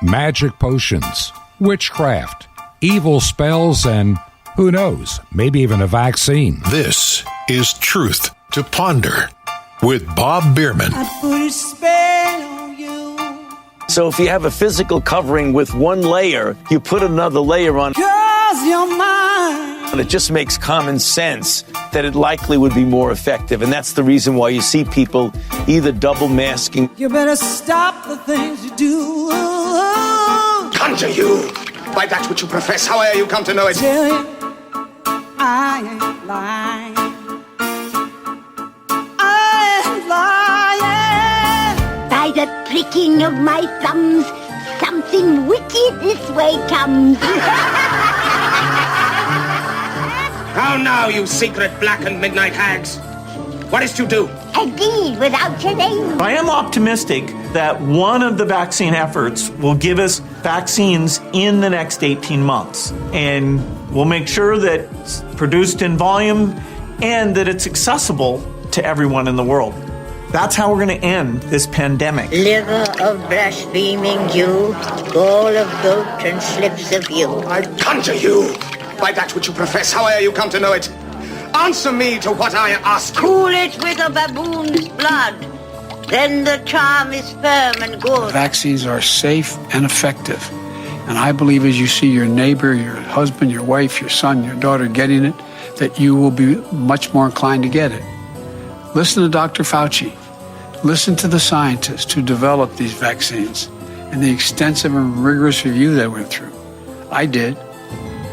magic potions, witchcraft, evil spells, and who knows, maybe even a vaccine. This is Truth to Ponder with Bob Bierman. I put a spell on you. So if you have a physical covering with one layer, you put another layer on. 'Cause you're mine. And it just makes common sense that it likely would be more effective. And that's the reason why you see people either double masking. You better stop the things you do. Conjure you! By that which you profess, however you come to know it. Tell you, I ain't lying. I ain't lying. By the pricking of my thumbs, something wicked this way comes. How now, you secret black and midnight hags? What is to do? A deed without your name. I am optimistic that one of the vaccine efforts will give us vaccines in the next 18 months. And we'll make sure that it's produced in volume and that it's accessible to everyone in the world. That's how we're going to end this pandemic. Liver of blaspheming Jew, gall of goat and slips of you. I conjure you! By that which you profess, however you come to know it. Answer me to what I ask you. Cool it with a baboon's blood. Then the charm is firm and good. Vaccines are safe and effective. And I believe as you see your neighbor, your husband, your wife, your son, your daughter getting it, that you will be much more inclined to get it. Listen to Dr. Fauci. Listen to the scientists who developed these vaccines and the extensive and rigorous review they went through. I did.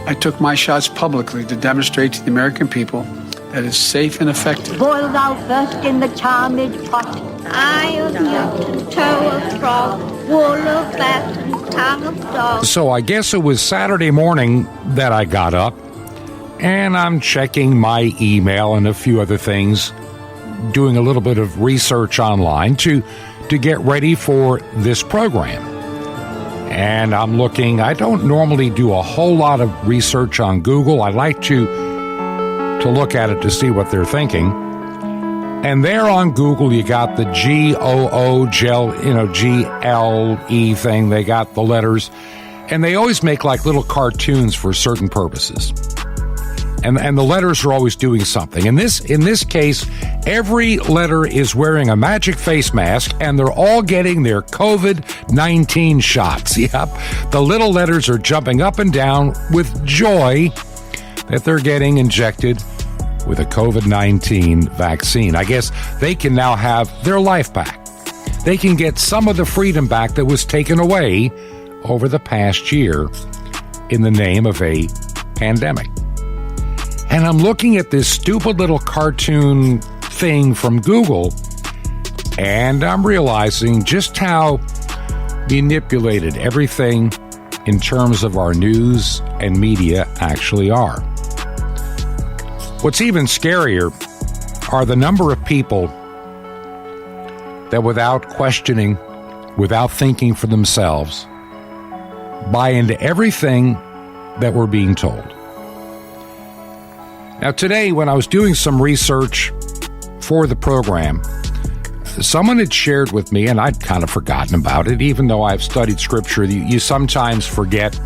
I took my shots publicly to demonstrate to the American people that it's safe and effective. Boil thou first in the charmed pot. Eye of newt, toe of frog, wool of bat, and tongue of dog. So I guess it was Saturday morning that I got up, and I'm checking my email and a few other things, doing a little bit of research online to get ready for this program. And I'm looking, I don't normally do a whole lot of research on Google. I like to look at it to see what they're thinking. And there on Google, you got the GLE thing. They got the letters. And they always make like little cartoons for certain purposes. And the letters are always doing something. In this case, every letter is wearing a magic face mask, and they're all getting their COVID-19 shots. Yep, the little letters are jumping up and down with joy that they're getting injected with a COVID-19 vaccine. I guess they can now have their life back. They can get some of the freedom back that was taken away over the past year in the name of a pandemic. And I'm looking at this stupid little cartoon thing from Google, and I'm realizing just how manipulated everything in terms of our news and media actually are. What's even scarier are the number of people that without questioning, without thinking for themselves, buy into everything that we're being told. Now today, when I was doing some research for the program, someone had shared with me, and I'd kind of forgotten about it, even though I've studied Scripture. You sometimes forget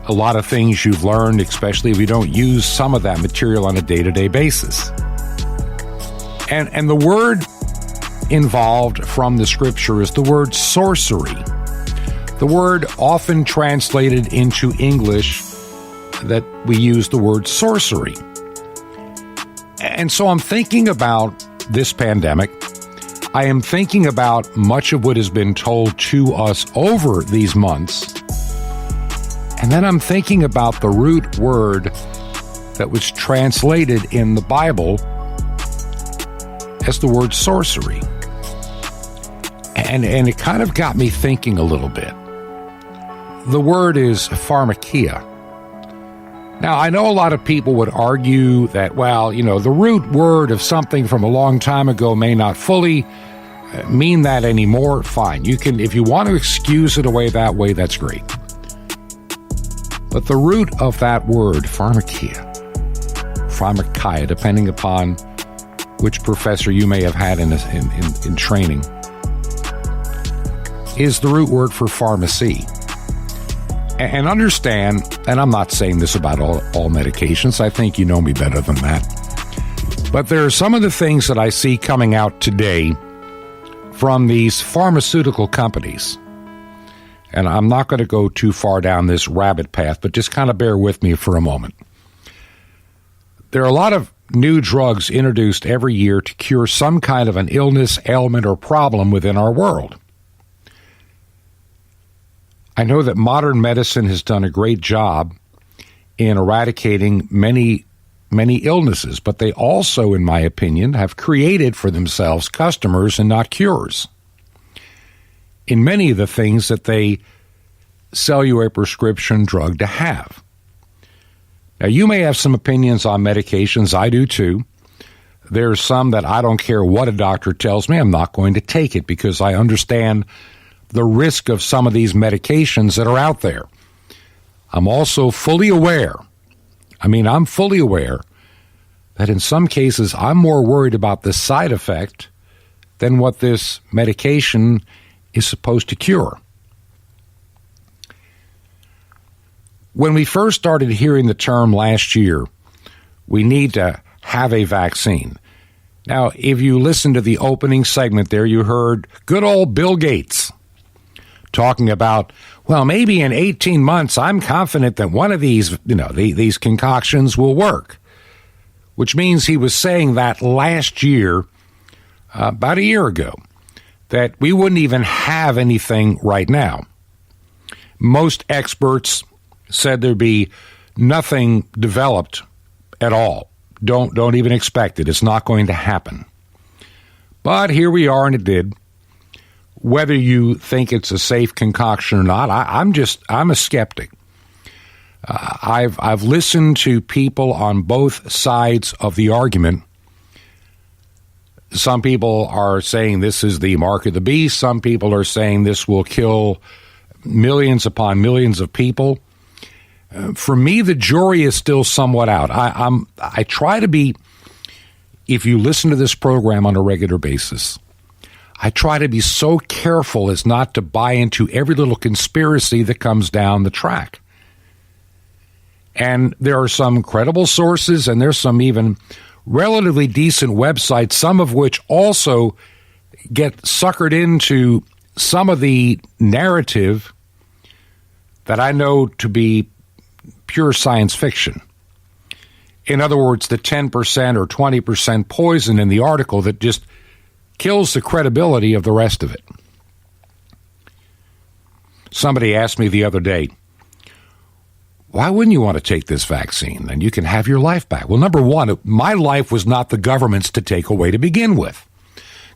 a lot of things you've learned, especially if you don't use some of that material on a day-to-day basis. And the word involved from the Scripture is the word sorcery. The word often translated into English that we use the word sorcery. And so I'm thinking about this pandemic. I am thinking about much of what has been told to us over these months. And then I'm thinking about the root word that was translated in the Bible as the word sorcery. And it kind of got me thinking a little bit. The word is pharmakia. Now, I know a lot of people would argue that, well, the root word of something from a long time ago may not fully mean that anymore. Fine. You can, if you want to excuse it away that way, that's great. But the root of that word, pharmakia, depending upon which professor you may have had in training, is the root word for pharmacy. And understand, and I'm not saying this about all medications, I think you know me better than that, but there are some of the things that I see coming out today from these pharmaceutical companies. And I'm not going to go too far down this rabbit path, but just kind of bear with me for a moment. There are a lot of new drugs introduced every year to cure some kind of an illness, ailment, or problem within our world. I know that modern medicine has done a great job in eradicating many illnesses, but they also, in my opinion, have created for themselves customers and not cures in many of the things that they sell you a prescription drug to have. Now, you may have some opinions on medications. I do too. There's some that I don't care what a doctor tells me, I'm not going to take it because I understand the risk of some of these medications that are out there. I'm also fully aware, I'm fully aware that in some cases I'm more worried about the side effect than what this medication is supposed to cure. When we first started hearing the term last year, we need to have a vaccine. Now, if you listen to the opening segment there, you heard good old Bill Gates talking about, well, maybe in 18 months, I'm confident that one of these, these concoctions will work, which means he was saying that last year, about a year ago, that we wouldn't even have anything right now. Most experts said there'd be nothing developed at all. Don't even expect it. It's not going to happen. But here we are, and it did. Whether you think it's a safe concoction or not, I'm a skeptic. I've listened to people on both sides of the argument. Some people are saying this is the mark of the beast. Some people are saying this will kill millions upon millions of people. For me, the jury is still somewhat out. I try to be, if you listen to this program on a regular basis, I try to be so careful as not to buy into every little conspiracy that comes down the track. And there are some credible sources, and there's some even relatively decent websites, some of which also get suckered into some of the narrative that I know to be pure science fiction. In other words, the 10% or 20% poison in the article that just kills the credibility of the rest of it. Somebody asked me the other day, why wouldn't you want to take this vaccine? And you can have your life back. Well, number one, my life was not the government's to take away to begin with.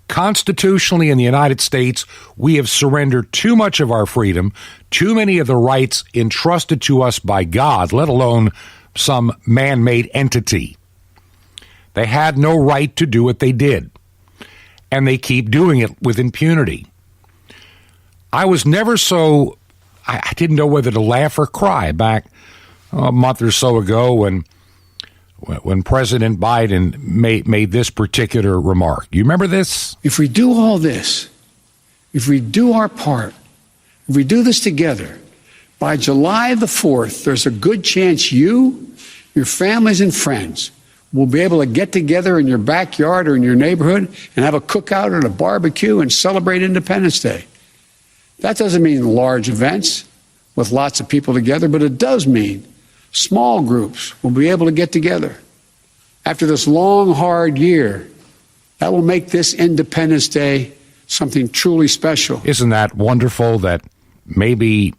Constitutionally in the United States, we have surrendered too much of our freedom, too many of the rights entrusted to us by God, let alone some man-made entity. They had no right to do what they did, and they keep doing it with impunity. I was never so, I didn't know whether to laugh or cry back a month or so ago when President Biden made this particular remark. You remember this? If we do all this, if we do our part, if we do this together, by July the 4th, there's a good chance you, your families and friends will be able to get together in your backyard or in your neighborhood and have a cookout or a barbecue and celebrate Independence Day. That doesn't mean large events with lots of people together, but it does mean small groups will be able to get together. After this long, hard year, that will make this Independence Day something truly special. Isn't that wonderful that maybe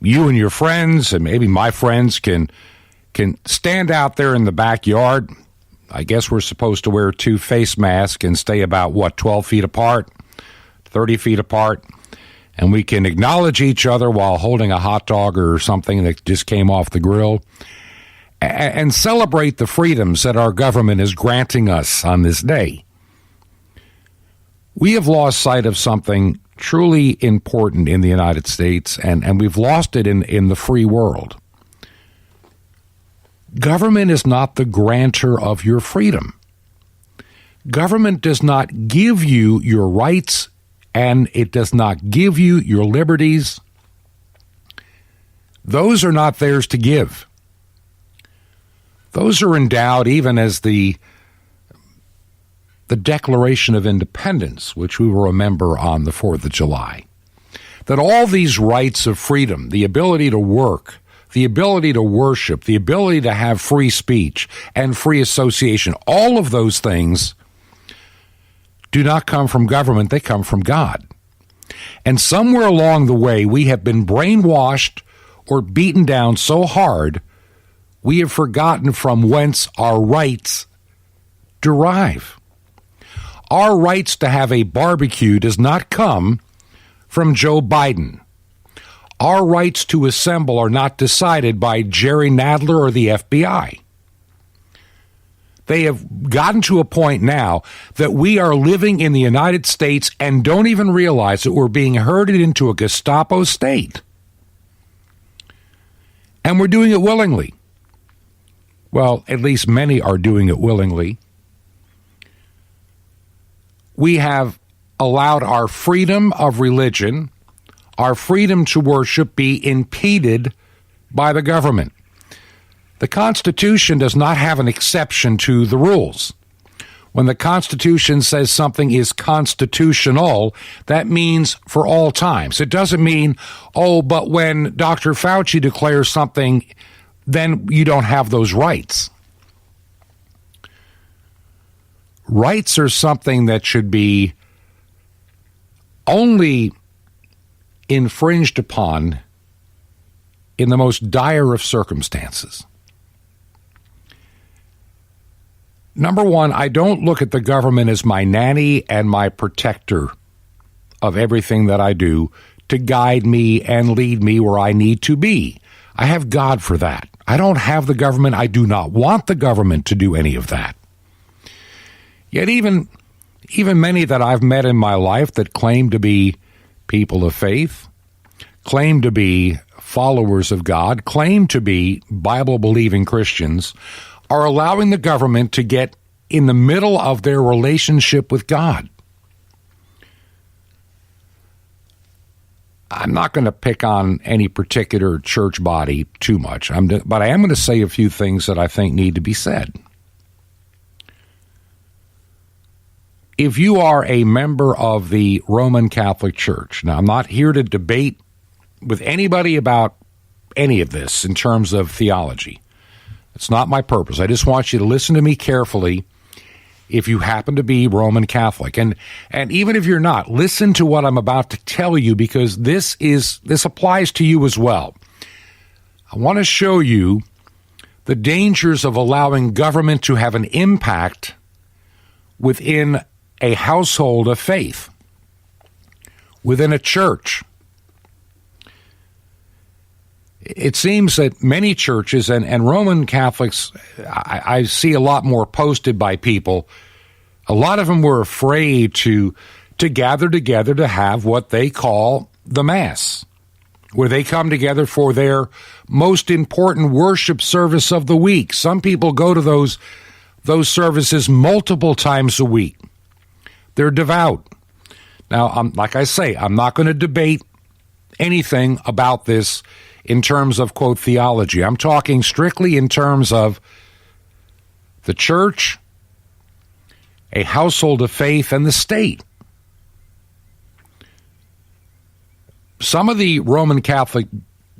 you and your friends and maybe my friends can stand out there in the backyard? I guess we're supposed to wear 2 face masks and stay about, 12 feet apart, 30 feet apart. And we can acknowledge each other while holding a hot dog or something that just came off the grill and celebrate the freedoms that our government is granting us on this day. We have lost sight of something truly important in the United States, and we've lost it in the free world. Government is not the grantor of your freedom. Government does not give you your rights and it does not give you your liberties, those are not theirs to give. Those are endowed even as the Declaration of Independence, which we will remember on the 4th of July. That all these rights of freedom, the ability to work, the ability to worship, the ability to have free speech and free association, all of those things do not come from government, they come from God. And somewhere along the way, we have been brainwashed or beaten down so hard, we have forgotten from whence our rights derive. Our rights to have a barbecue does not come from Joe Biden. Our rights to assemble are not decided by Jerry Nadler or the FBI. They have gotten to a point now that we are living in the United States and don't even realize that we're being herded into a Gestapo state. And we're doing it willingly. Well, at least many are doing it willingly. We have allowed our freedom of religion, our freedom to worship, be impeded by the government. The Constitution does not have an exception to the rules. When the Constitution says something is constitutional, that means for all times. It doesn't mean, but when Dr. Fauci declares something, then you don't have those rights. Rights are something that should be only infringed upon in the most dire of circumstances. Number one, I don't look at the government as my nanny and my protector of everything that I do to guide me and lead me where I need to be. I have God for that. I don't have the government. I do not want the government to do any of that. Yet even many that I've met in my life that claim to be people of faith, claim to be followers of God, claim to be Bible-believing Christians, are allowing the government to get in the middle of their relationship with God. I'm not going to pick on any particular church body too much, but I am going to say a few things that I think need to be said. If you are a member of the Roman Catholic Church, now I'm not here to debate with anybody about any of this in terms of theology. It's not my purpose. I just want you to listen to me carefully if you happen to be Roman Catholic. And even if you're not, listen to what I'm about to tell you, because this applies to you as well. I want to show you the dangers of allowing government to have an impact within a household of faith, within a church. It seems that many churches and Roman Catholics, I see a lot more posted by people. A lot of them were afraid to gather together to have what they call the Mass, where they come together for their most important worship service of the week. Some people go to those services multiple times a week. They're devout. Now, like I say, I'm not going to debate anything about this in terms of, quote, theology. I'm talking strictly in terms of the church, a household of faith, and the state. Some of the Roman Catholic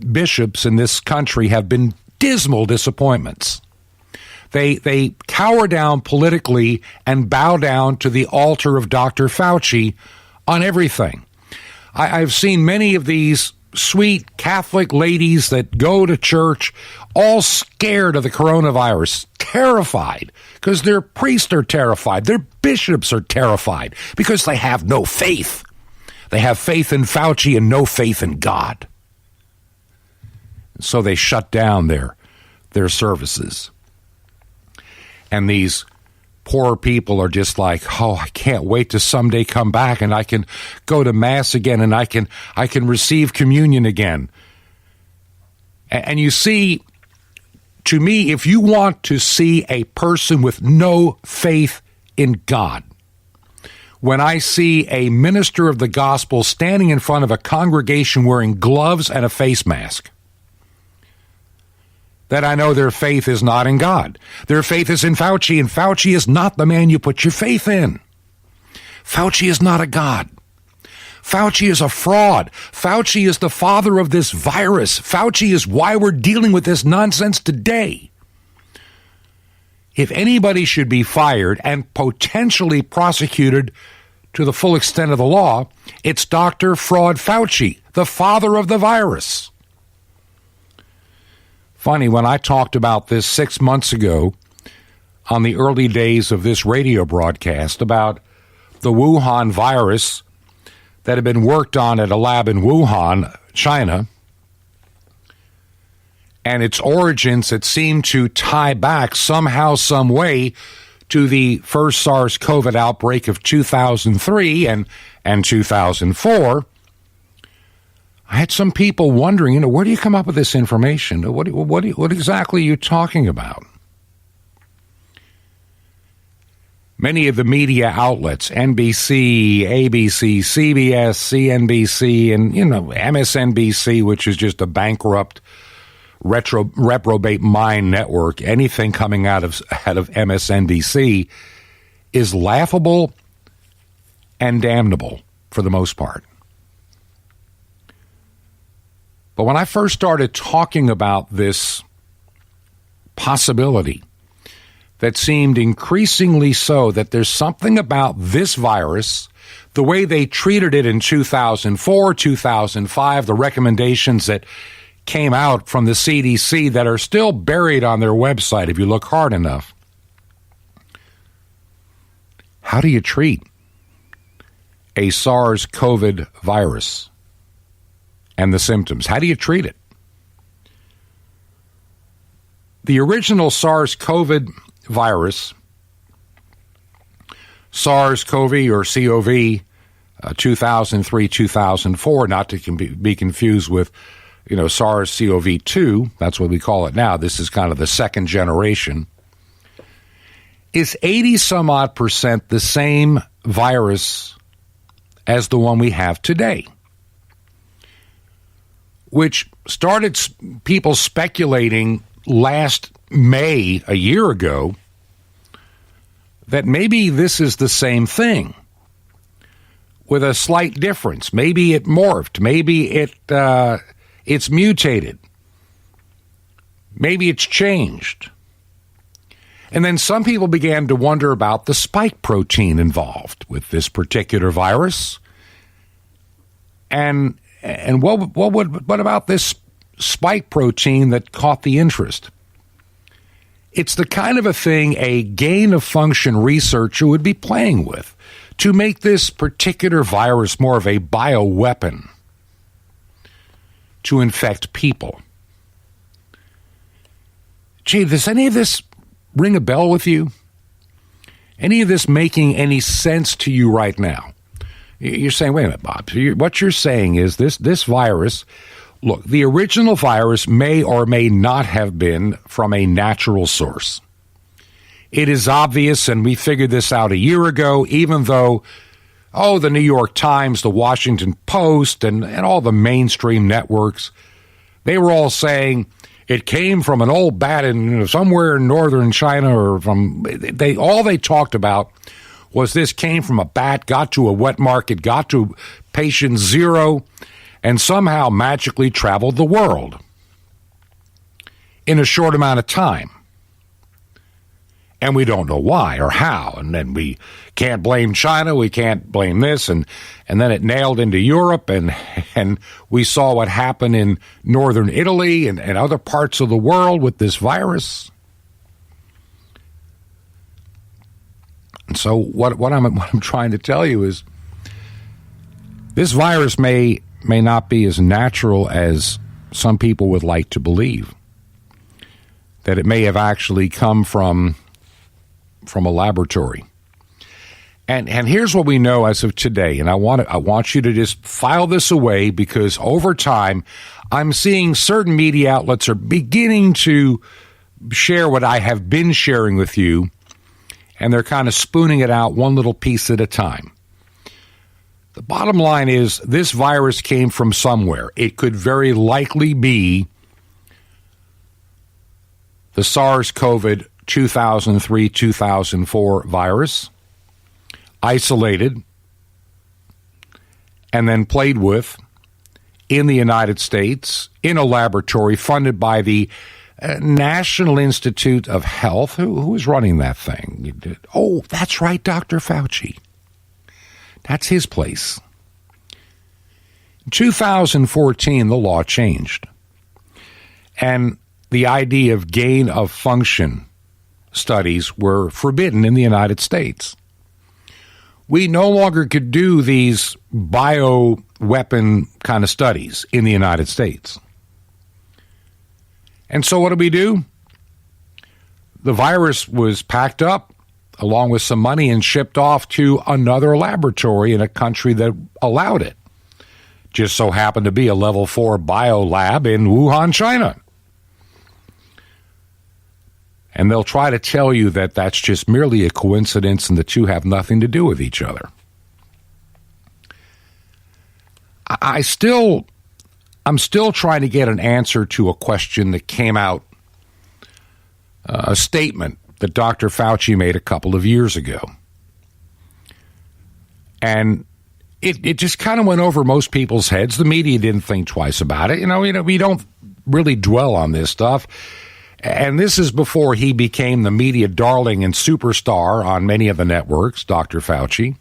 bishops in this country have been dismal disappointments. They cower down politically and bow down to the altar of Dr. Fauci on everything. I've seen many of these sweet Catholic ladies that go to church all scared of the coronavirus, terrified, because their priests are terrified, their bishops are terrified, because they have no faith. They have faith in Fauci and no faith in God. So they shut down their services. And these poor people are just like, I can't wait to someday come back and I can go to Mass again and I can receive communion again. And you see, to me, if you want to see a person with no faith in God, when I see a minister of the gospel standing in front of a congregation wearing gloves and a face mask, that I know their faith is not in God. Their faith is in Fauci, and Fauci is not the man you put your faith in. Fauci is not a God. Fauci is a fraud. Fauci is the father of this virus. Fauci is why we're dealing with this nonsense today. If anybody should be fired and potentially prosecuted to the full extent of the law, it's Dr. Fraud Fauci, the father of the virus. Funny, when I talked about this 6 months ago on the early days of this radio broadcast about the Wuhan virus that had been worked on at a lab in Wuhan, China, and its origins that seemed to tie back somehow, some way to the first SARS-CoV outbreak of 2003 and 2004, I had some people wondering, where do you come up with this information? What exactly are you talking about? Many of the media outlets, NBC, ABC, CBS, CNBC, and, MSNBC, which is just a bankrupt reprobate mind network, anything coming out of MSNBC is laughable and damnable for the most part. But when I first started talking about this possibility that seemed increasingly so that there's something about this virus, the way they treated it in 2004, 2005, the recommendations that came out from the CDC that are still buried on their website if you look hard enough. How do you treat a SARS-CoV virus and the symptoms? How do you treat it? The original SARS-CoV virus, SARS-CoV or CoV 2003-2004, not to be confused with SARS-CoV-2, that's what we call it now. This is kind of the second generation, is 80-some-odd% the same virus as the one we have today, which started people speculating last May, a year ago, that maybe this is the same thing with a slight difference. Maybe it morphed. Maybe it's mutated. Maybe it's changed. And then some people began to wonder about the spike protein involved with this particular virus. And what about this spike protein that caught the interest? It's the kind of a thing a gain-of-function researcher would be playing with to make this particular virus more of a bioweapon to infect people. Gee, does any of this ring a bell with you? Any of this making any sense to you right now? You're saying, wait a minute, Bob. What you're saying is this virus, look, the original virus may or may not have been from a natural source. It is obvious, and we figured this out a year ago, even though, the New York Times, the Washington Post, and all the mainstream networks, they were all saying it came from an old bat in somewhere in northern China, or all they talked about was this came from a bat, got to a wet market, got to patient zero, and somehow magically traveled the world in a short amount of time. And we don't know why or how. And then we can't blame China, we can't blame this, and then it nailed into Europe, and we saw what happened in northern Italy and other parts of the world with this virus. And so what I'm trying to tell you is this virus may not be as natural as some people would like to believe. That it may have actually come from a laboratory. And here's what we know as of today, and I want you to just file this away, because over time I'm seeing certain media outlets are beginning to share what I have been sharing with you, and they're kind of spooning it out one little piece at a time. The bottom line is this virus came from somewhere. It could very likely be the SARS-CoV 2003-2004 virus, isolated and then played with in the United States in a laboratory funded by the National Institute of Health. Who is running that thing? Oh, that's right, Dr. Fauci. That's his place. In 2014, the law changed. And the idea of gain of function studies were forbidden in the United States. We no longer could do these bioweapon kind of studies in the United States. And so what do we do? The virus was packed up along with some money and shipped off to another laboratory in a country that allowed it. Just so happened to be a level 4 biolab in Wuhan, China. And they'll try to tell you that that's just merely a coincidence and the two have nothing to do with each other. I'm still trying to get an answer to a question that came out, a statement that Dr. Fauci made a couple of years ago. And it just kind of went over most people's heads. The media didn't think twice about it. You know, we don't really dwell on this stuff. And this is before he became the media darling and superstar on many of the networks, Dr. Fauci.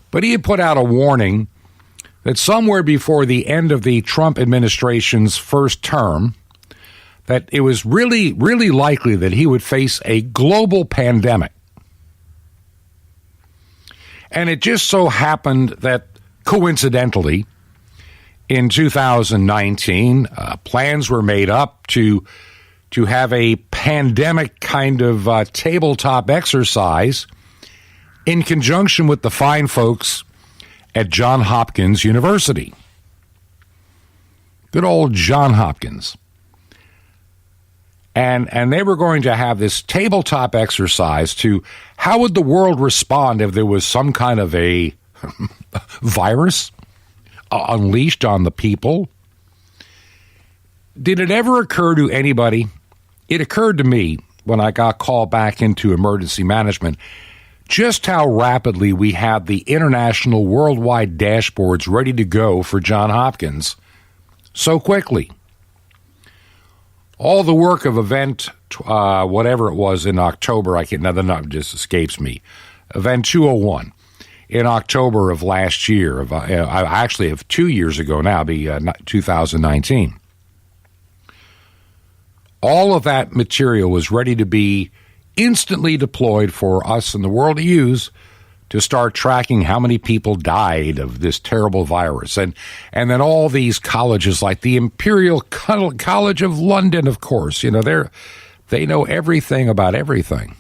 But he had put out a warning that somewhere before the end of the Trump administration's first term, that it was really, really likely that he would face a global pandemic. And it just so happened that, coincidentally, in 2019, plans were made up to have a pandemic kind of tabletop exercise in conjunction with the fine folks at Johns Hopkins University. Good old Johns Hopkins. And they were going to have this tabletop exercise to how would the world respond if there was some kind of a virus unleashed on the people. Did it ever occur to anybody? It occurred to me when I got called back into emergency management just how rapidly we had the international worldwide dashboards ready to go for Johns Hopkins so quickly. All the work of event, whatever it was in October, the number just escapes me, event 201 in October of last year, actually of 2 years ago now, 2019. All of that material was ready to be instantly deployed for us in the world to use to start tracking how many people died of this terrible virus. And then all these colleges like the Imperial College of London, of course, they know everything about everything.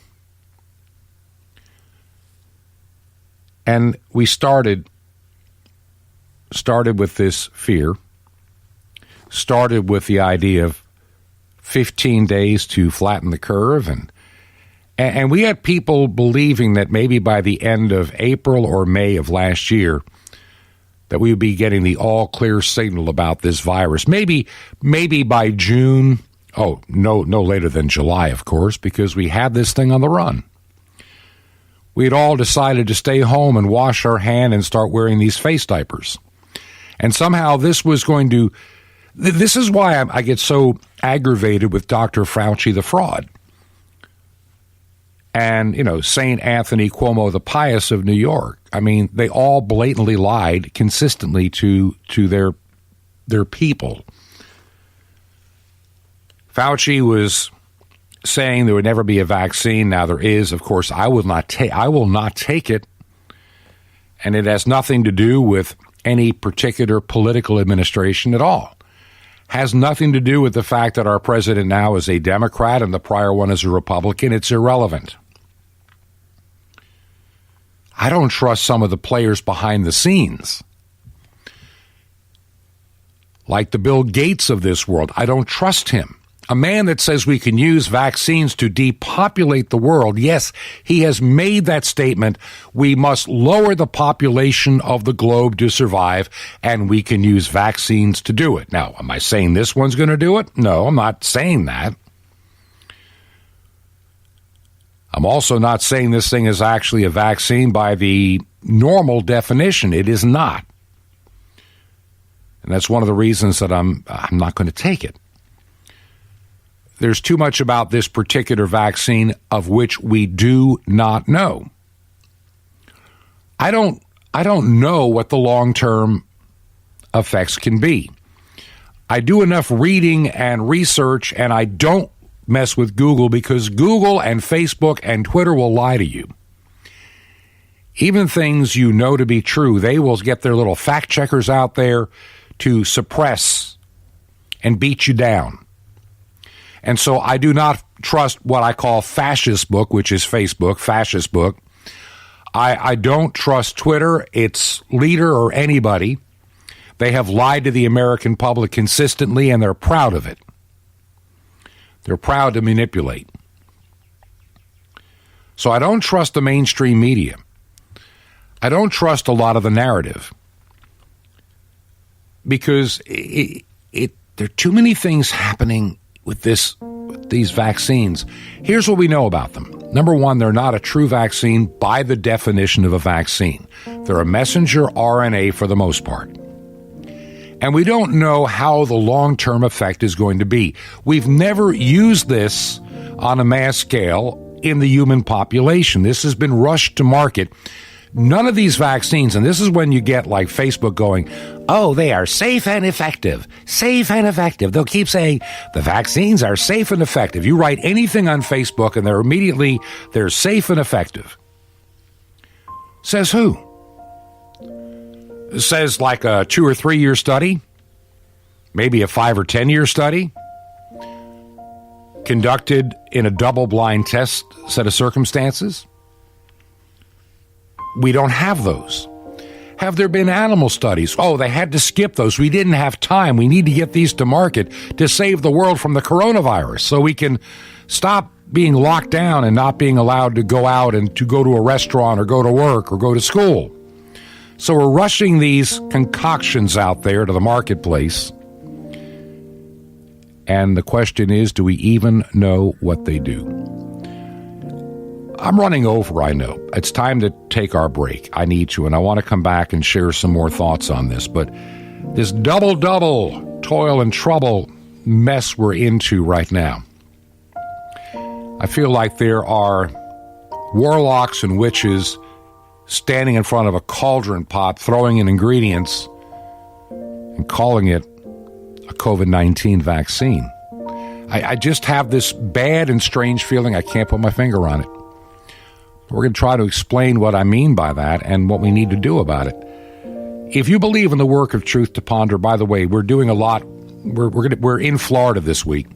And we started with this fear, started with the idea of 15 days to flatten the curve, and we had people believing that maybe by the end of April or May of last year that we would be getting the all-clear signal about this virus. Maybe by June. Oh, no later than July, of course, because we had this thing on the run. We had all decided to stay home and wash our hands and start wearing these face diapers. And somehow this was going to... This is why I get so aggravated with Dr. Fauci, the fraud. And, St. Anthony Cuomo, the pious of New York. I mean, they all blatantly lied consistently to their people. Fauci was saying there would never be a vaccine. Now there is. Of course, I will not take it. And it has nothing to do with any particular political administration at all. Has nothing to do with the fact that our president now is a Democrat and the prior one is a Republican. It's irrelevant. I don't trust some of the players behind the scenes. Like the Bill Gates of this world. I don't trust him. A man that says we can use vaccines to depopulate the world. Yes, he has made that statement. We must lower the population of the globe to survive, and we can use vaccines to do it. Now, am I saying this one's going to do it? No, I'm not saying that. I'm also not saying this thing is actually a vaccine by the normal definition. It is not. And that's one of the reasons that I'm not going to take it. There's too much about this particular vaccine of which we do not know. I don't know what the long-term effects can be. I do enough reading and research, and I don't mess with Google because Google and Facebook and Twitter will lie to you. Even things you know to be true, they will get their little fact checkers out there to suppress and beat you down. And so I do not trust what I call fascist book, which is Facebook, fascist book. I don't trust Twitter, its leader, or anybody. They have lied to the American public consistently, and they're proud of it. They're proud to manipulate. So I don't trust the mainstream media. I don't trust a lot of the narrative because there are too many things happening with these vaccines. Here's what we know about them. Number one, they're not a true vaccine by the definition of a vaccine. They're a messenger RNA for the most part. And we don't know how the long-term effect is going to be. We've never used this on a mass scale in the human population. This has been rushed to market. None of these vaccines, and this is when you get like Facebook going, oh, they are safe and effective. Safe and effective. They'll keep saying the vaccines are safe and effective. You write anything on Facebook and they're safe and effective. Says who? Says like a 2 or 3 year study, maybe a 5 or 10 year study, conducted in a double-blind test set of circumstances. We don't have those. Have there been animal studies? Oh, they had to skip those. We didn't have time. We need to get these to market to save the world from the coronavirus so we can stop being locked down and not being allowed to go out and to go to a restaurant or go to work or go to school. So we're rushing these concoctions out there to the marketplace. And the question is, do we even know what they do? I'm running over, I know. It's time to take our break. I need to, and I want to come back and share some more thoughts on this. But this double toil and trouble mess we're into right now, I feel like there are warlocks and witches standing in front of a cauldron pot, throwing in ingredients and calling it a COVID-19 vaccine. I just have this bad and strange feeling. I can't put my finger on it. We're going to try to explain what I mean by that and what we need to do about it. If you believe in the work of Truth to Ponder, by the way, we're doing a lot. We're in Florida this week.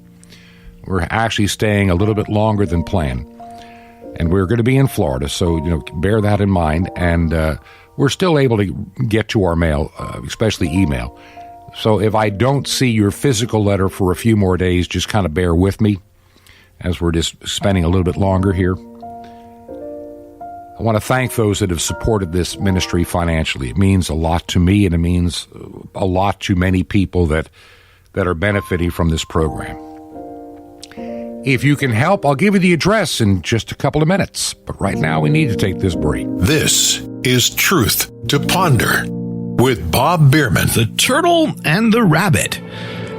We're actually staying a little bit longer than planned. And we're going to be in Florida, so bear that in mind. And we're still able to get to our mail, especially email. So if I don't see your physical letter for a few more days, just kind of bear with me as we're just spending a little bit longer here. I want to thank those that have supported this ministry financially. It means a lot to me, and it means a lot to many people that are benefiting from this program. If you can help, I'll give you the address in just a couple of minutes. But right now, we need to take this break. This is Truth to Ponder with Bob Bierman. The Turtle and the Rabbit.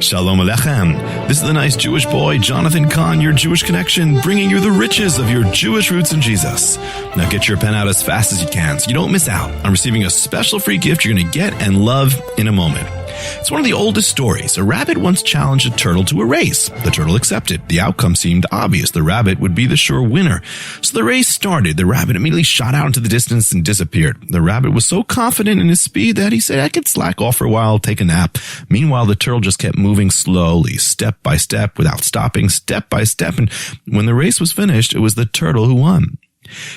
Shalom Aleichem. This is the nice Jewish boy, Jonathan Kahn, your Jewish connection, bringing you the riches of your Jewish roots in Jesus. Now get your pen out as fast as you can so you don't miss out on receiving a special free gift you're going to get and love in a moment. It's one of the oldest stories. A rabbit once challenged a turtle to a race. The turtle accepted. The outcome seemed obvious. The rabbit would be the sure winner. So the race started. The rabbit immediately shot out into the distance and disappeared. The rabbit was so confident in his speed that he said, I could slack off for a while, take a nap. Meanwhile, the turtle just kept moving slowly, step by step, without stopping, step by step. And when the race was finished, it was the turtle who won.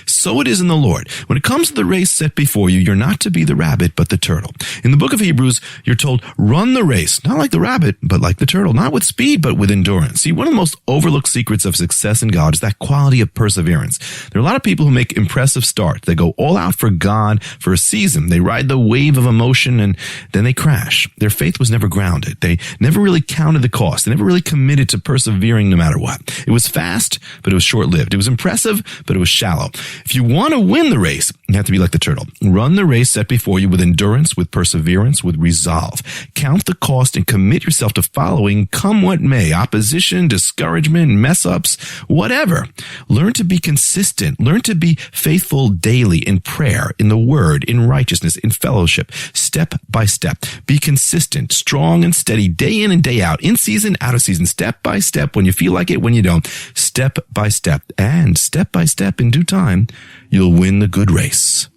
So it is in the Lord. When it comes to the race set before you, you're not to be the rabbit, but the turtle. In the book of Hebrews, you're told, run the race, not like the rabbit, but like the turtle, not with speed, but with endurance. See, one of the most overlooked secrets of success in God is that quality of perseverance. There are a lot of people who make impressive starts. They go all out for God for a season. They ride the wave of emotion and then they crash. Their faith was never grounded. They never really counted the cost. They never really committed to persevering no matter what. It was fast, but it was short-lived. It was impressive, but it was shallow. If you want to win the race, you have to be like the turtle. Run the race set before you with endurance, with perseverance, with resolve. Count the cost and commit yourself to following, come what may, opposition, discouragement, mess-ups, whatever. Learn to be consistent. Learn to be faithful daily in prayer, in the word, in righteousness, in fellowship, step by step. Be consistent, strong and steady, day in and day out, in season, out of season, step by step, when you feel like it, when you don't, step by step. And step by step, in due time, you'll win the good race.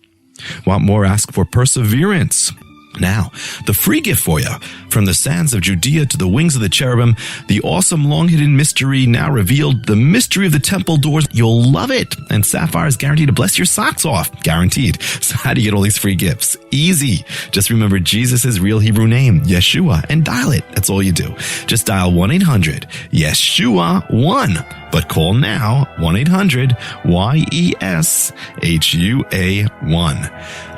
Want more? Ask for perseverance. Now, the free gift for you, from the sands of Judea to the wings of the cherubim, the awesome long-hidden mystery now revealed, the mystery of the temple doors. You'll love it. And Sapphire is guaranteed to bless your socks off. Guaranteed. So how do you get all these free gifts? Easy. Just remember Jesus' real Hebrew name, Yeshua, and dial it. That's all you do. Just dial 1-800-YESHUA-1. But call now, 1-800-YESHUA-1.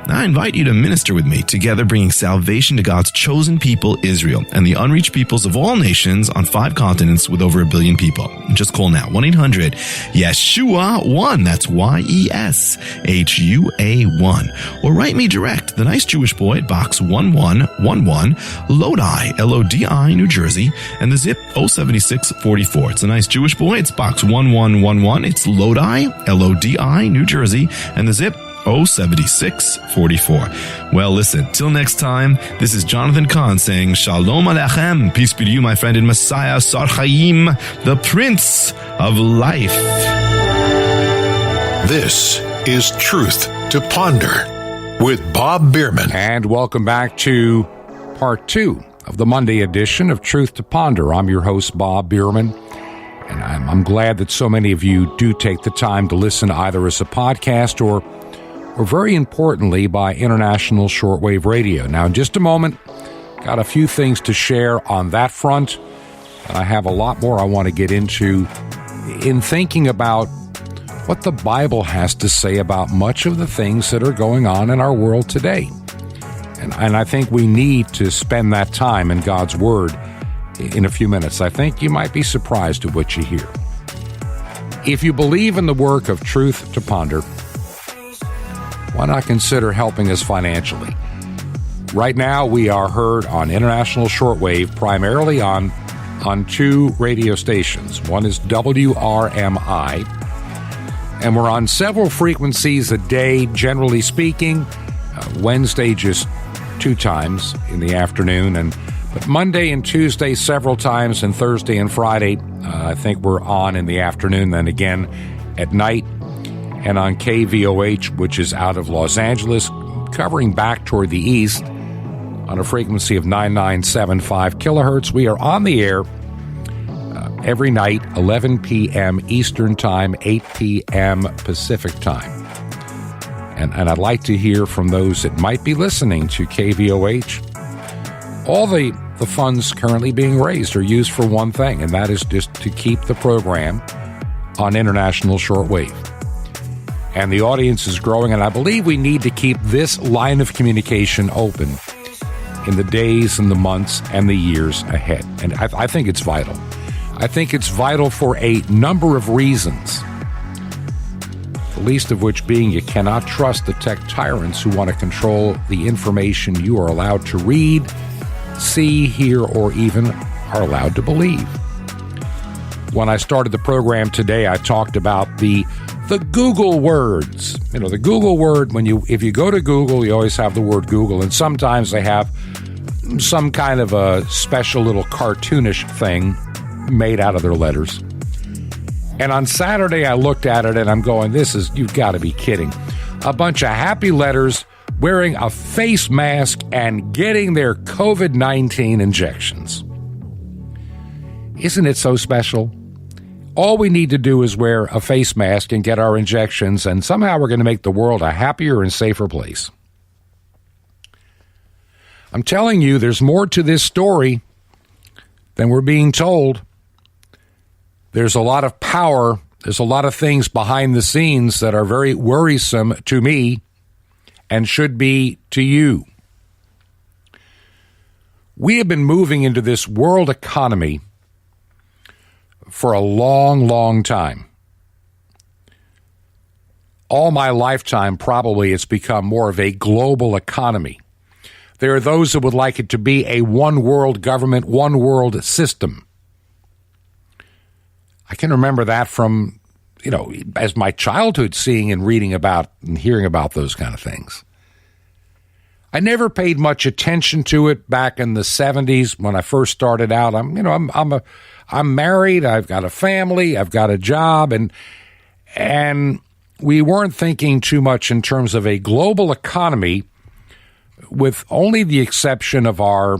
I invite you to minister with me, together bringing salvation to God's chosen people, Israel, and the unreached peoples of all nations on 5 continents with over 1 billion people. Just call now, 1-800-YESHUA-1. That's YESHUA-1. Or write me direct, The Nice Jewish Boy, at Box 1111, Lodi, Lodi, New Jersey, and the zip 07644. It's The Nice Jewish Boy. It's Box 1111. It's Lodi, Lodi, New Jersey, and the zip 07644. Well, listen, till next time, this is Jonathan Kahn saying Shalom Aleichem. Peace be to you, my friend in Messiah, Sar Chaim, the Prince of Life. This is Truth to Ponder with Bob Bierman. And welcome back to part 2 of the Monday edition of Truth to Ponder. I'm your host, Bob Bierman, and I'm glad that so many of you do take the time to listen either as a podcast or very importantly, by international shortwave radio. Now, in just a moment, got a few things to share on that front, and I have a lot more I want to get into in thinking about what the Bible has to say about much of the things that are going on in our world today. And I think we need to spend that time in God's Word in a few minutes. I think you might be surprised at what you hear. If you believe in the work of Truth to Ponder, why not consider helping us financially? Right now, we are heard on international shortwave, primarily on 2 radio stations. One is WRMI, and we're on several frequencies a day, generally speaking. Wednesday, just 2 times in the afternoon, but Monday and Tuesday several times, and Thursday and Friday, I think we're on in the afternoon, then again at night. And on KVOH, which is out of Los Angeles, covering back toward the east on a frequency of 9975 kilohertz. We are on the air every night, 11 p.m. Eastern Time, 8 p.m. Pacific Time. And I'd like to hear from those that might be listening to KVOH. All the funds currently being raised are used for one thing, and that is just to keep the program on international shortwave. And the audience is growing, and I believe we need to keep this line of communication open in the days and the months and the years ahead. And I think it's vital. I think it's vital for a number of reasons, the least of which being you cannot trust the tech tyrants who want to control the information you are allowed to read, see, hear, or even are allowed to believe. When I started the program today, I talked about the Google words. You know, the Google word, if you go to Google, you always have the word Google, and sometimes they have some kind of a special little cartoonish thing made out of their letters. And on Saturday, I looked at it and I'm going, you've got to be kidding. A bunch of happy letters wearing a face mask and getting their COVID-19 injections. Isn't it so special? All we need to do is wear a face mask and get our injections, and somehow we're going to make the world a happier and safer place. I'm telling you, there's more to this story than we're being told. There's a lot of power. There's a lot of things behind the scenes that are very worrisome to me and should be to you. We have been moving into this world economy for a long, long time. All my lifetime, probably, it's become more of a global economy. There are those that would like it to be a one-world government, one-world system. I can remember that from, as my childhood, seeing and reading about and hearing about those kind of things. I never paid much attention to it back in the 70s when I first started out. I'm married, I've got a family, I've got a job, and we weren't thinking too much in terms of a global economy, with only the exception of our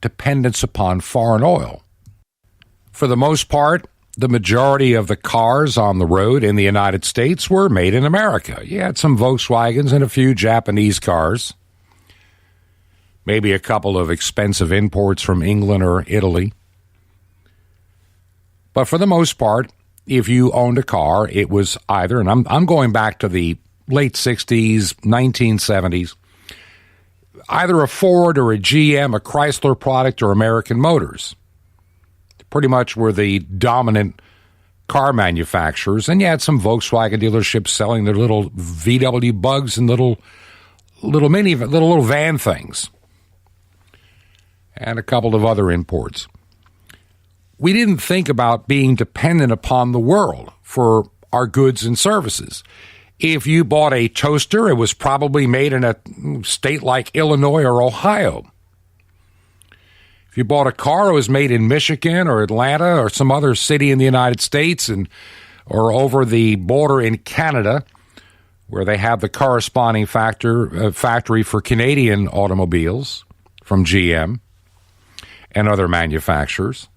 dependence upon foreign oil. For the most part, the majority of the cars on the road in the United States were made in America. You had some Volkswagens and a few Japanese cars, maybe a couple of expensive imports from England or Italy. But for the most part, if you owned a car, it was either, and I'm going back to the late 60s, 1970s, either a Ford or a GM, a Chrysler product, or American Motors. Pretty much were the dominant car manufacturers. And you had some Volkswagen dealerships selling their little VW Bugs and little van things. And a couple of other imports. We didn't think about being dependent upon the world for our goods and services. If you bought a toaster, it was probably made in a state like Illinois or Ohio. If you bought a car, it was made in Michigan or Atlanta or some other city in the United States, or over the border in Canada, where they have the corresponding factory for Canadian automobiles from GM and other manufacturers.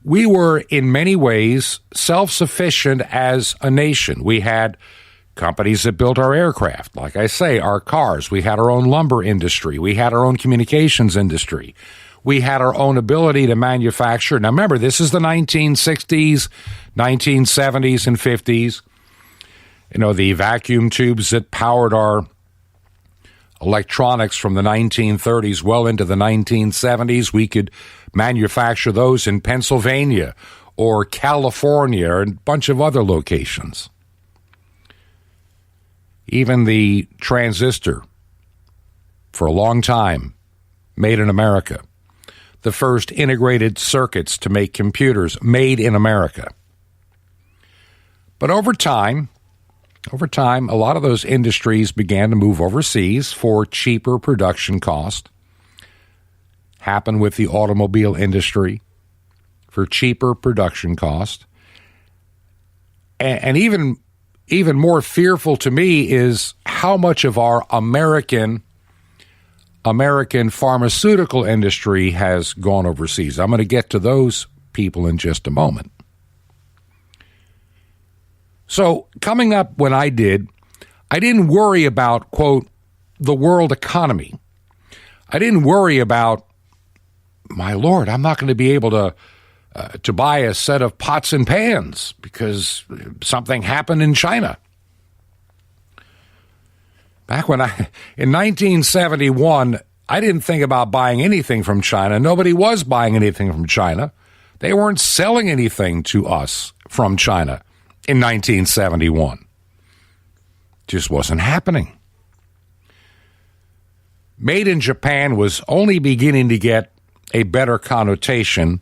We were, in many ways, self-sufficient as a nation. We had companies that built our aircraft, like I say, our cars. We had our own lumber industry. We had our own communications industry. We had our own ability to manufacture. Now, remember, this is the 1960s, 1970s, and 50s. The vacuum tubes that powered our electronics from the 1930s well into the 1970s. We could manufacture those in Pennsylvania or California and a bunch of other locations. Even the transistor, for a long time, made in America. The first integrated circuits to make computers, made in America. But over time, a lot of those industries began to move overseas for cheaper production cost. Happened with the automobile industry for cheaper production cost. And even more fearful to me is how much of our American pharmaceutical industry has gone overseas. I'm going to get to those people in just a moment. So coming up when I didn't worry about, quote, the world economy. I didn't worry about, my Lord, I'm not going to be able to buy a set of pots and pans because something happened in China. Back in 1971, I didn't think about buying anything from China. Nobody was buying anything from China. They weren't selling anything to us from China in 1971. Just wasn't happening. Made in Japan was only beginning to get a better connotation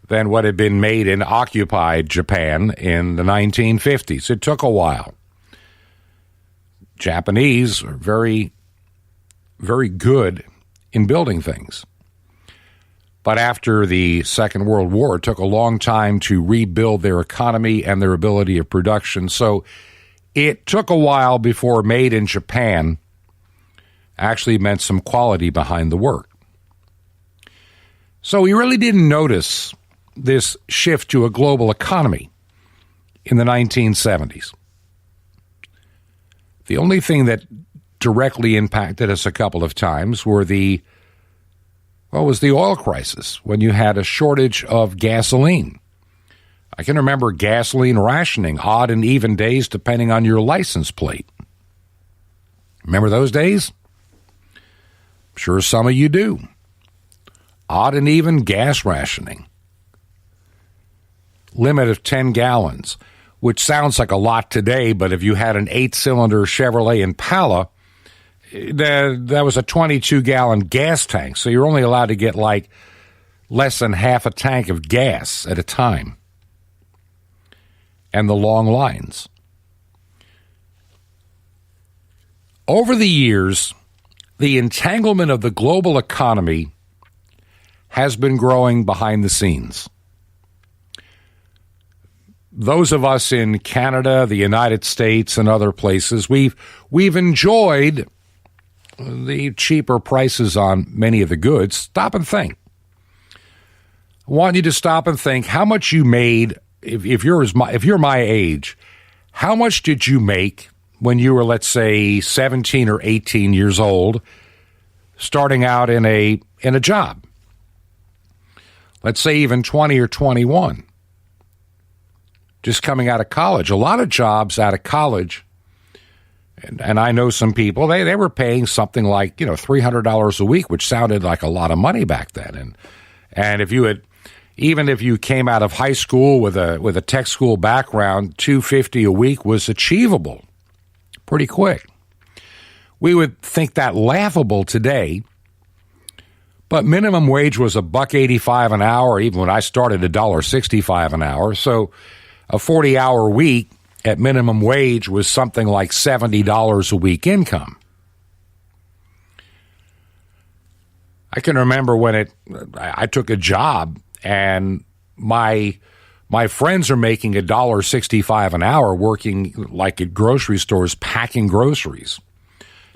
than what had been made in occupied Japan in the 1950s. It took a while. Japanese are very, very good in building things. But after the Second World War, it took a long time to rebuild their economy and their ability of production. So it took a while before made in Japan actually meant some quality behind the work. So we really didn't notice this shift to a global economy in the 1970s. The only thing that directly impacted us a couple of times was the oil crisis, when you had a shortage of gasoline. I can remember gasoline rationing, odd and even days depending on your license plate. Remember those days? I'm sure some of you do. Odd and even gas rationing. Limit of 10 gallons, which sounds like a lot today, but if you had an 8-cylinder Chevrolet Impala, that was a 22-gallon gas tank, so you're only allowed to get like less than half a tank of gas at a time. And the long lines. Over the years, the entanglement of the global economy has been growing behind the scenes. Those of us in Canada, the United States, and other places, we've enjoyed the cheaper prices on many of the goods. Stop and think. I want you to stop and think how much you made. If you're my age, how much did you make when you were, let's say, 17 or 18 years old, starting out in a job? Let's say even 20 or 21. Just coming out of college. A lot of jobs out of college, and I know some people, they were paying something like, $300 a week, which sounded like a lot of money back then. And if you had, even if you came out of high school with a tech school background, $250 a week was achievable pretty quick. We would think that laughable today, but minimum wage was $1.85 an hour. Even when I started, $1.65 an hour. So a 40-hour week at minimum wage was something like $70 a week income. I can remember when I took a job, and my friends are making $1.65 an hour working like at grocery stores, packing groceries,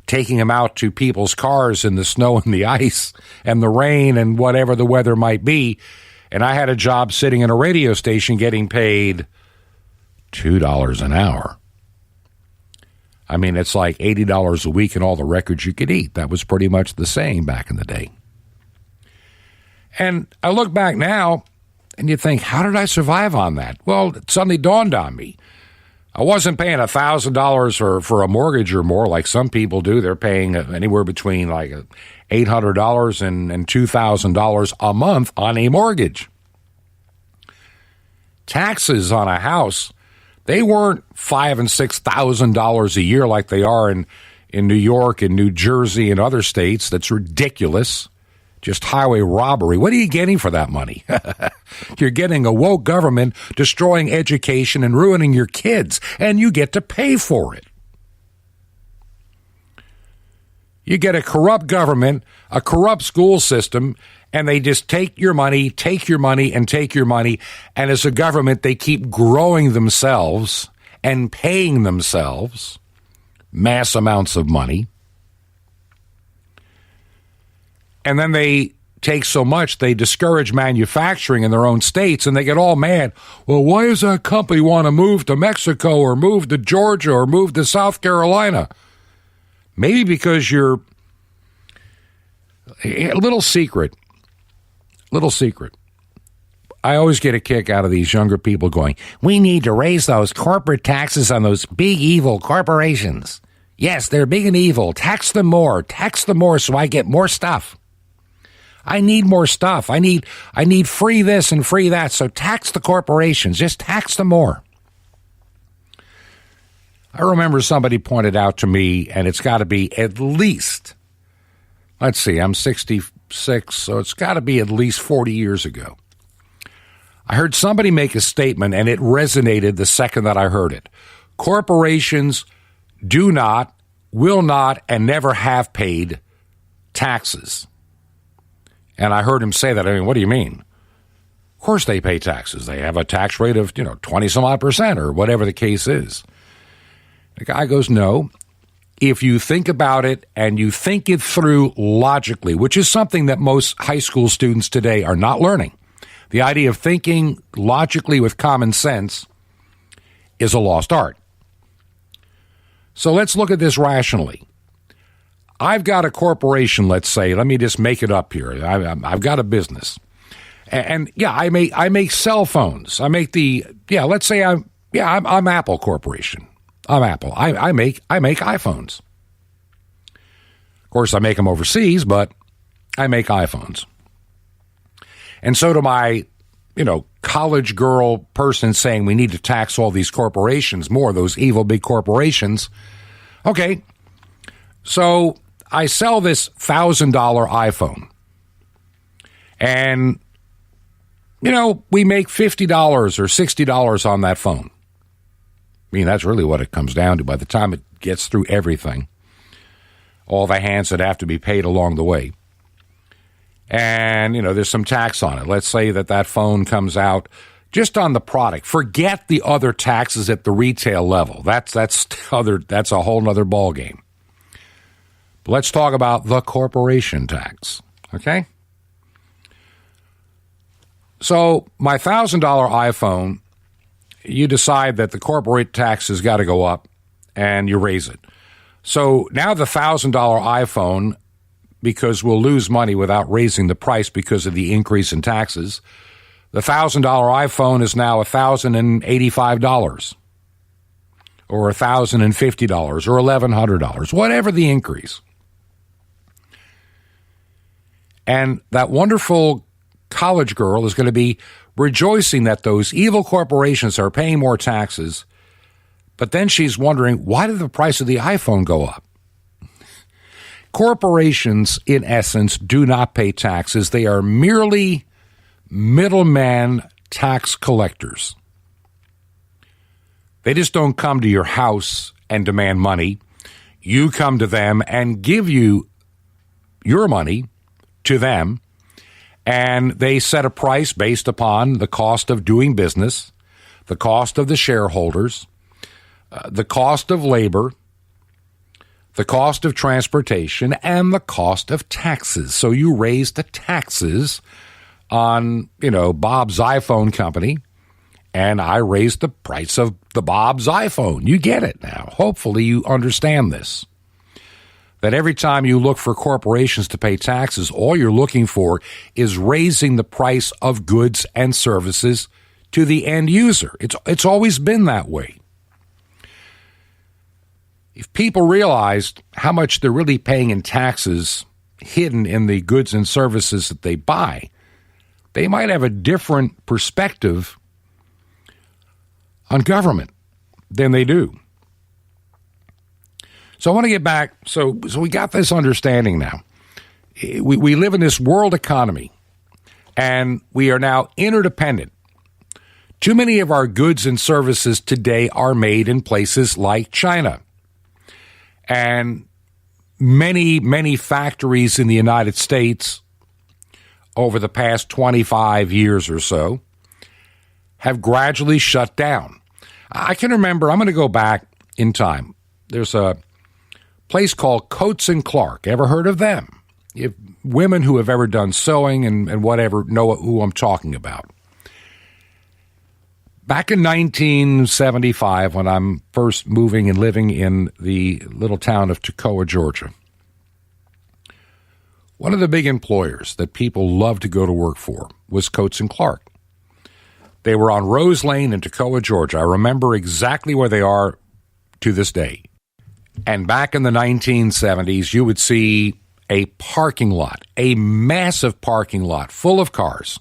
taking them out to people's cars in the snow and the ice and the rain and whatever the weather might be. And I had a job sitting in a radio station getting paid $2 an hour. I mean, it's like $80 a week and all the records you could eat. That was pretty much the same back in the day. And I look back now, and you think, how did I survive on that? Well, it suddenly dawned on me. I wasn't paying $1,000 for a mortgage or more like some people do. They're paying anywhere between like $800 and $2,000 a month on a mortgage. Taxes on a house, they weren't $5,000 and $6,000 a year like they are in New York and New Jersey and other states. That's ridiculous. Just highway robbery. What are you getting for that money? You're getting a woke government destroying education and ruining your kids, and you get to pay for it. You get a corrupt government, a corrupt school system, and they just take your money, and as a government, they keep growing themselves and paying themselves mass amounts of money. And then they take so much, they discourage manufacturing in their own states, and they get all mad. Well, why does that company want to move to Mexico or move to Georgia or move to South Carolina? Maybe because you're a little secret. I always get a kick out of these younger people going, we need to raise those corporate taxes on those big evil corporations. Yes, they're big and evil. Tax them more so I get more stuff. I need more stuff. I need free this and free that. So tax the corporations. Just tax them more. I remember somebody pointed out to me, and it's got to be at least, let's see, I'm 66, so it's got to be at least 40 years ago. I heard somebody make a statement, and it resonated the second that I heard it. Corporations do not, will not, and never have paid taxes. And I heard him say that. I mean, what do you mean? Of course they pay taxes. They have a tax rate of, 20-some-odd% or whatever the case is. The guy goes, no. If you think about it and you think it through logically, which is something that most high school students today are not learning. The idea of thinking logically with common sense is a lost art. So let's look at this rationally. I've got a corporation, let's say. Let me just make it up here. I've got a business. And yeah, I make cell phones. I make let's say I'm Apple Corporation. I'm Apple. I make iPhones. Of course, I make them overseas, but I make iPhones. And so to my, college girl person saying we need to tax all these corporations more, those evil big corporations. Okay, so I sell this $1,000 iPhone. And, we make $50 or $60 on that phone. I mean, that's really what it comes down to by the time it gets through everything. All the hands that have to be paid along the way. And, there's some tax on it. Let's say that phone comes out just on the product. Forget the other taxes at the retail level. That's a whole nother ballgame. But let's talk about the corporation tax, okay? So my $1,000 iPhone, you decide that the corporate tax has got to go up, and you raise it. So now the $1,000 iPhone, because we'll lose money without raising the price because of the increase in taxes, the $1,000 iPhone is now $1,085 or $1,050 or $1,100, whatever the increase. And that wonderful college girl is going to be rejoicing that those evil corporations are paying more taxes, but then she's wondering, why did the price of the iPhone go up? Corporations, in essence, do not pay taxes. They are merely middleman tax collectors. They just don't come to your house and demand money. You come to them and give you your money to them, and they set a price based upon the cost of doing business, the cost of the shareholders, the cost of labor, the cost of transportation, and the cost of taxes. So you raise the taxes on, Bob's iPhone company, and I raise the price of the Bob's iPhone. You get it now. Hopefully you understand this. That every time you look for corporations to pay taxes, all you're looking for is raising the price of goods and services to the end user. It's always been that way. If people realized how much they're really paying in taxes hidden in the goods and services that they buy, they might have a different perspective on government than they do. So I want to get back. So we got this understanding now. We live in this world economy, and we are now interdependent. Too many of our goods and services today are made in places like China. And many, many factories in the United States over the past 25 years or so have gradually shut down. I can remember, I'm going to go back in time. There's a place called Coates and Clark. Ever heard of them? If women who have ever done sewing and whatever know who I'm talking about. Back in 1975, when I'm first moving and living in the little town of Toccoa, Georgia, one of the big employers that people loved to go to work for was Coates and Clark. They were on Rose Lane in Toccoa, Georgia. I remember exactly where they are to this day. And back in the 1970s, you would see a parking lot, a massive parking lot full of cars.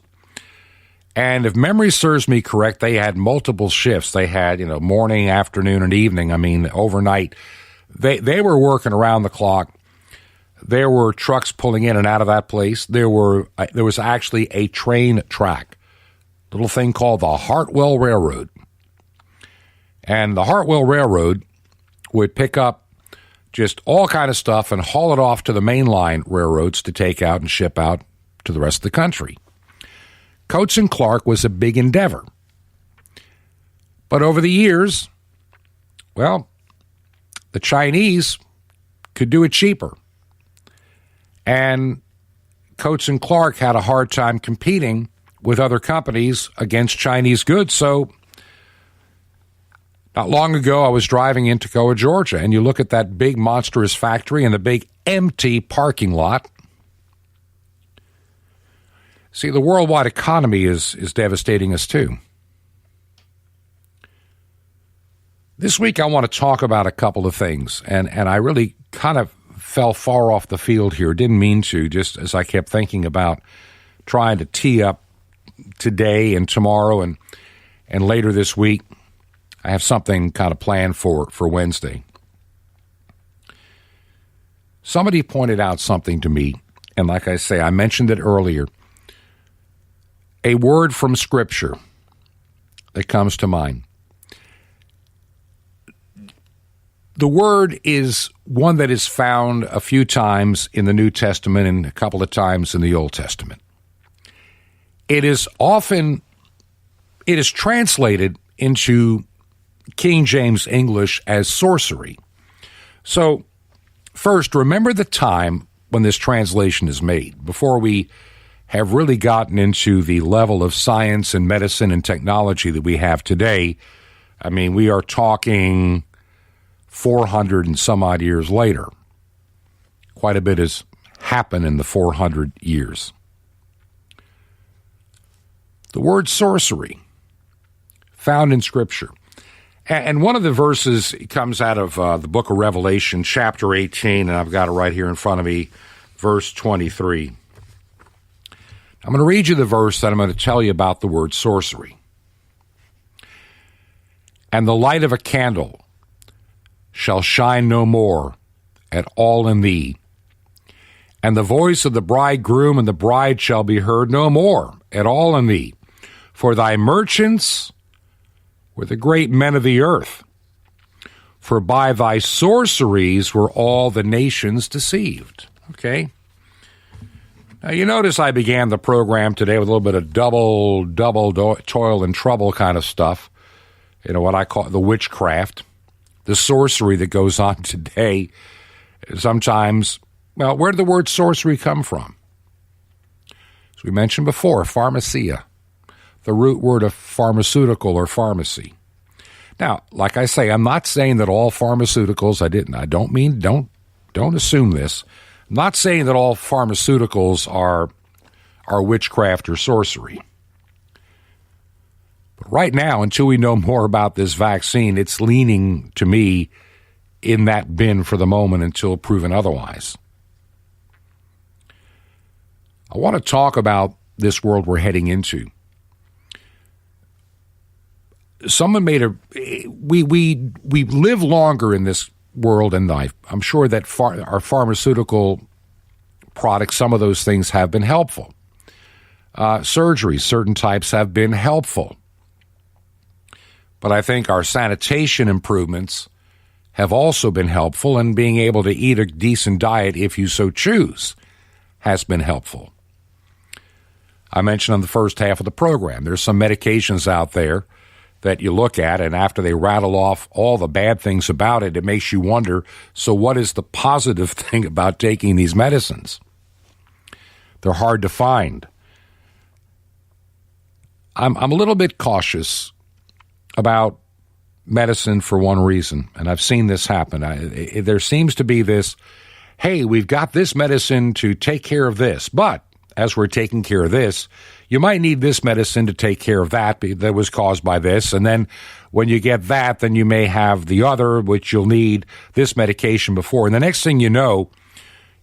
And if memory serves me correct, they had multiple shifts. They had, morning, afternoon, and evening. I mean, overnight. They were working around the clock. There were trucks pulling in and out of that place. There was actually a train track, little thing called the Hartwell Railroad. And the Hartwell Railroad would pick up just all kind of stuff and haul it off to the mainline railroads to take out and ship out to the rest of the country. Coates and Clark was a big endeavor. But over the years, well, the Chinese could do it cheaper. And Coates and Clark had a hard time competing with other companies against Chinese goods. So not long ago, I was driving in Toccoa, Georgia, and you look at that big monstrous factory and the big empty parking lot. See, the worldwide economy is devastating us too. This week, I want to talk about a couple of things, and I really kind of fell far off the field here. Didn't mean to, just as I kept thinking about trying to tee up today and tomorrow and later this week. I have something kind of planned for Wednesday. Somebody pointed out something to me, and like I say, I mentioned it earlier. A word from Scripture that comes to mind. The word is one that is found a few times in the New Testament and a couple of times in the Old Testament. It is translated into King James English as sorcery. So, first, remember the time when this translation is made, before we have really gotten into the level of science and medicine and technology that we have today. I mean, we are talking 400 and some odd years later. Quite a bit has happened in the 400 years. The word sorcery, found in Scripture. And one of the verses comes out of the book of Revelation, chapter 18, and I've got it right here in front of me, verse 23. I'm going to read you the verse that I'm going to tell you about the word sorcery. And the light of a candle shall shine no more at all in thee. And the voice of the bridegroom and the bride shall be heard no more at all in thee. For thy merchants were the great men of the earth. For by thy sorceries were all the nations deceived. Okay? Now, you notice I began the program today with a little bit of double toil and trouble kind of stuff. You know, what I call the witchcraft, the sorcery that goes on today. Sometimes, well, where did the word sorcery come from? As we mentioned before, pharmacia, the root word of pharmaceutical or pharmacy. Now, like I say, I'm not saying that all pharmaceuticals, don't assume this. I'm not saying that all pharmaceuticals are witchcraft or sorcery. But right now, until we know more about this vaccine, it's leaning to me in that bin for the moment until proven otherwise. I want to talk about this world we're heading into. Someone made we live longer in this world and life. I'm sure that our pharmaceutical products, some of those things have been helpful. Surgeries, certain types have been helpful. But I think our sanitation improvements have also been helpful, and being able to eat a decent diet, if you so choose, has been helpful. I mentioned on the first half of the program, there's some medications out there that you look at, and after they rattle off all the bad things about it, it makes you wonder, so what is the positive thing about taking these medicines? They're hard to find. I'm a little bit cautious about medicine for one reason, and I've seen this happen. There seems to be this, hey, we've got this medicine to take care of this, but as we're taking care of this, you might need this medicine to take care of that was caused by this. And then when you get that, then you may have the other, which you'll need this medication before. And the next thing you know,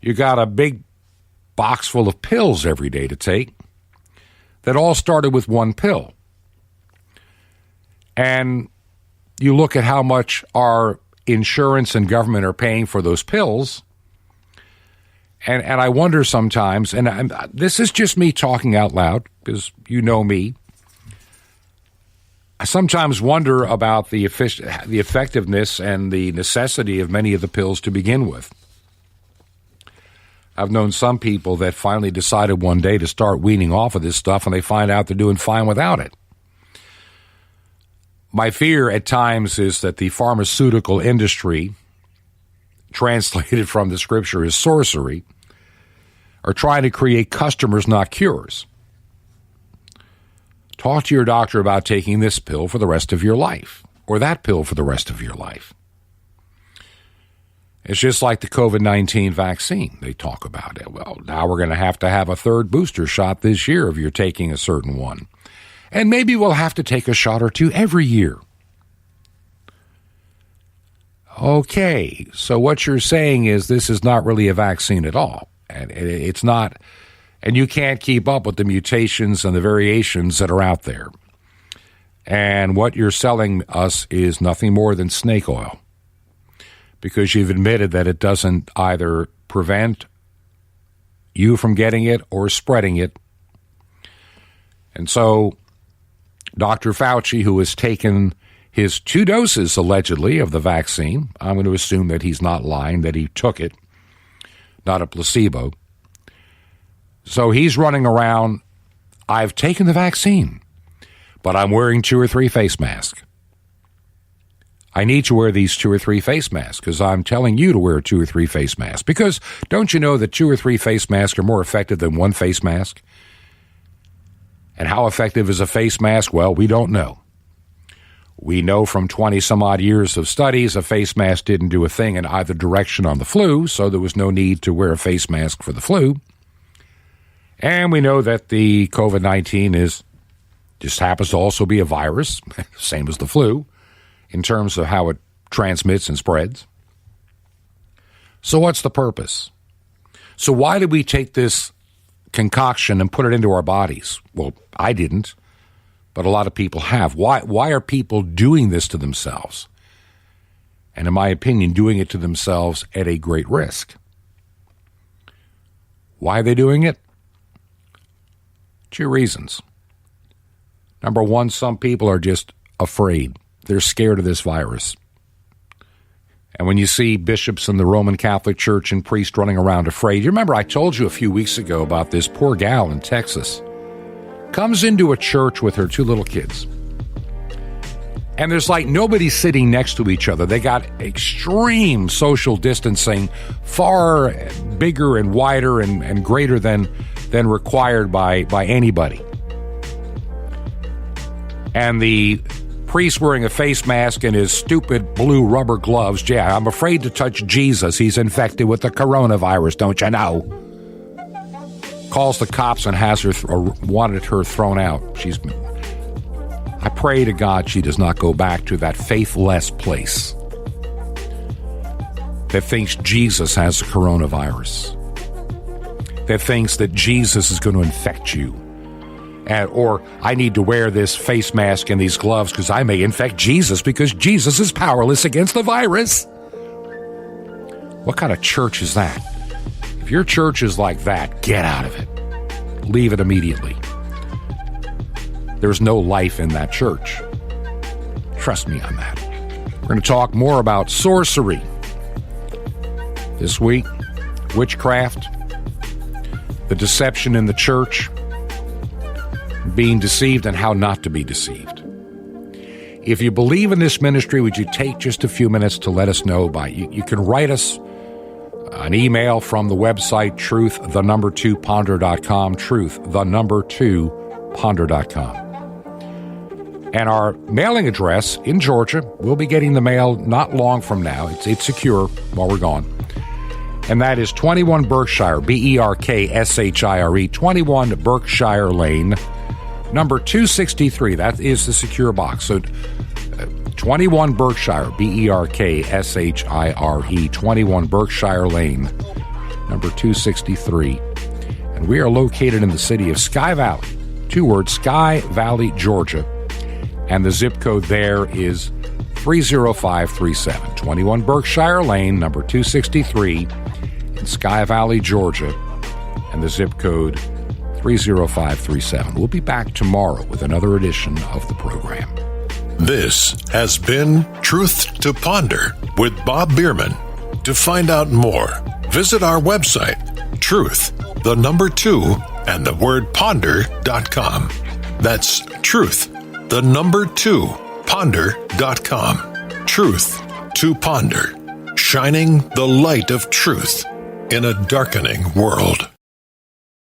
you got a big box full of pills every day to take that all started with one pill. And you look at how much our insurance and government are paying for those pills. And I wonder sometimes, and this is just me talking out loud, because you know me, I sometimes wonder about the effectiveness and the necessity of many of the pills to begin with. I've known some people that finally decided one day to start weaning off of this stuff, and they find out they're doing fine without it. My fear at times is that the pharmaceutical industry, translated from the Scripture as sorcery, are trying to create customers, not cures. Talk to your doctor about taking this pill for the rest of your life or that pill for the rest of your life. It's just like the COVID-19 vaccine. They talk about it. Well, now we're going to have a third booster shot this year if you're taking a certain one. And maybe we'll have to take a shot or two every year. Okay, so what you're saying is this is not really a vaccine at all. And it's not, and you can't keep up with the mutations and the variations that are out there. And what you're selling us is nothing more than snake oil, because you've admitted that it doesn't either prevent you from getting it or spreading it. And so Dr. Fauci, who has taken his 2 doses, allegedly, of the vaccine, I'm going to assume that he's not lying, that he took it, not a placebo. So he's running around, I've taken the vaccine, but I'm wearing 2 or 3 face masks. I need to wear these 2 or 3 face masks because I'm telling you to wear 2 or 3 face masks. Because don't you know that 2 or 3 face masks are more effective than 1 face mask? And how effective is a face mask? Well, we don't know. We know from 20-some-odd years of studies a face mask didn't do a thing in either direction on the flu, so there was no need to wear a face mask for the flu. And we know that the COVID-19 just happens to also be a virus, same as the flu, in terms of how it transmits and spreads. So what's the purpose? So why did we take this concoction and put it into our bodies? Well, I didn't, but a lot of people have. Why are people doing this to themselves? And in my opinion, doing it to themselves at a great risk. Why are they doing it? 2 reasons. Number one, some people are just afraid. They're scared of this virus. And when you see bishops in the Roman Catholic Church and priests running around afraid, you remember I told you a few weeks ago about this poor gal in Texas. Comes into a church with her 2 little kids. And there's like nobody sitting next to each other. They got extreme social distancing, far bigger and wider and greater than required by anybody. And the priest wearing a face mask and his stupid blue rubber gloves. Yeah, I'm afraid to touch Jesus. He's infected with the coronavirus, don't you know? Calls the cops and has her wanted her thrown out. I pray to God she does not go back to that faithless place that thinks Jesus has the coronavirus, that thinks that Jesus is going to infect you. Or I need to wear this face mask and these gloves because I may infect Jesus because Jesus is powerless against the virus. What kind of church is that? If your church is like that, get out of it. Leave it immediately. There's no life in that church. Trust me on that. We're going to talk more about sorcery this week, witchcraft, the deception in the church, being deceived and how not to be deceived. If you believe in this ministry, would you take just a few minutes to let us know by you can write us an email from the website truth2ponder.com, truth2ponder.com. And our mailing address in Georgia, we'll be getting the mail not long from now. It's secure while we're gone. And that is 21 Berkshire, Berkshire, 21 Berkshire Lane, number 263. That is the secure box. So 21 Berkshire, Berkshire, 21 Berkshire Lane, number 263. And we are located in the city of Sky Valley, 2 words, Sky Valley, Georgia. And the zip code there is 30537. 21 Berkshire Lane, number 263, in Sky Valley, Georgia. And the zip code 30537. We'll be back tomorrow with another edition of the program. This has been Truth to Ponder with Bob Bierman. To find out more, visit our website, truth2ponder.com. That's truth2ponder.com. Truth to Ponder, shining the light of truth in a darkening world.